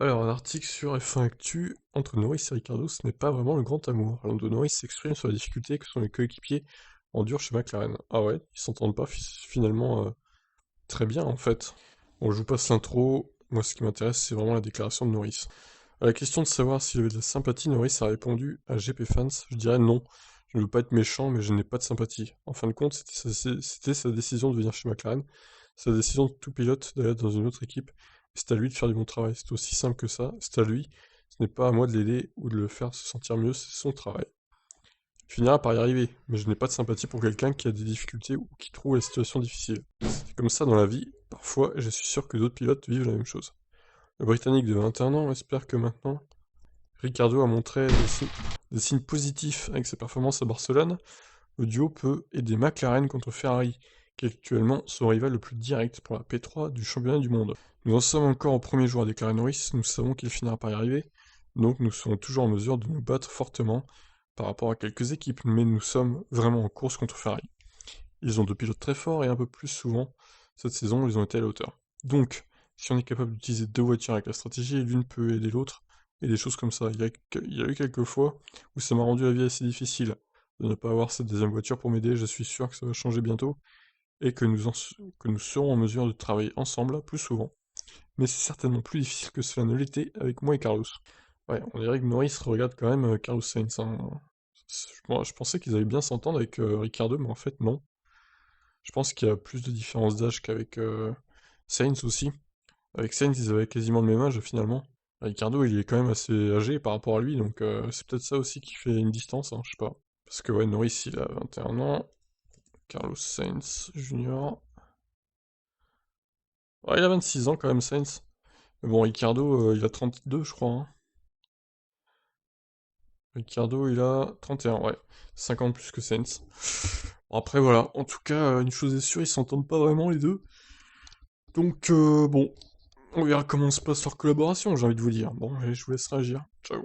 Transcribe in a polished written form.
Alors, un article sur F1 Actu, entre Norris et Ricciardo, ce n'est pas vraiment le grand amour. Lando Norris s'exprime sur la difficulté que sont les coéquipiers endurent chez McLaren. Ah ouais, ils s'entendent pas finalement très bien en fait. Bon, je vous passe l'intro, moi ce qui m'intéresse c'est vraiment la déclaration de Norris. À la question de savoir s'il avait de la sympathie, Norris a répondu à GP Fans, je dirais non. Je ne veux pas être méchant, mais je n'ai pas de sympathie. En fin de compte, c'était sa décision de venir chez McLaren, sa décision de tout pilote d'aller dans une autre équipe. C'est à lui de faire du bon travail. C'est aussi simple que ça. C'est à lui. Ce n'est pas à moi de l'aider ou de le faire se sentir mieux, c'est son travail. Il finira par y arriver, mais je n'ai pas de sympathie pour quelqu'un qui a des difficultés ou qui trouve la situation difficile. C'est comme ça dans la vie, parfois, et je suis sûr que d'autres pilotes vivent la même chose. Le Britannique de 21 ans espère que maintenant, Ricciardo a montré des signes positifs avec ses performances à Barcelone. Le duo peut aider McLaren contre Ferrari, qui est actuellement son rival le plus direct pour la P3 du championnat du monde. Nous en sommes encore au premier jour, a déclaré Norris, nous savons qu'il finira par y arriver, donc nous serons toujours en mesure de nous battre fortement par rapport à quelques équipes, mais nous sommes vraiment en course contre Ferrari. Ils ont deux pilotes très forts et un peu plus souvent, cette saison, ils ont été à la hauteur. Donc, si on est capable d'utiliser deux voitures avec la stratégie, l'une peut aider l'autre, et des choses comme ça. Il y a eu quelques fois où ça m'a rendu la vie assez difficile de ne pas avoir cette deuxième voiture pour m'aider, je suis sûr que ça va changer bientôt, et que nous serons en mesure de travailler ensemble plus souvent. Mais c'est certainement plus difficile que cela ne l'était avec moi et Carlos. Ouais, on dirait que Norris regarde quand même Carlos Sainz, hein. Moi, je pensais qu'ils allaient bien s'entendre avec Ricardo, mais en fait non. Je pense qu'il y a plus de différence d'âge qu'avec Sainz aussi. Avec Sainz, ils avaient quasiment le même âge finalement. Ricardo, il est quand même assez âgé par rapport à lui, donc c'est peut-être ça aussi qui fait une distance, hein, je sais pas. Parce que ouais, Norris, il a 21 ans, Carlos Sainz Junior. Ouais, il a 26 ans quand même, Sainz. Mais bon, Ricardo, il a 32, je crois, hein. Ricardo, il a 31, ouais. 50 plus que Sainz. Bon, après, voilà. En tout cas, une chose est sûre, ils s'entendent pas vraiment, les deux. Donc, bon, on verra comment se passe leur collaboration, j'ai envie de vous dire. Bon, allez, je vous laisse réagir. Ciao.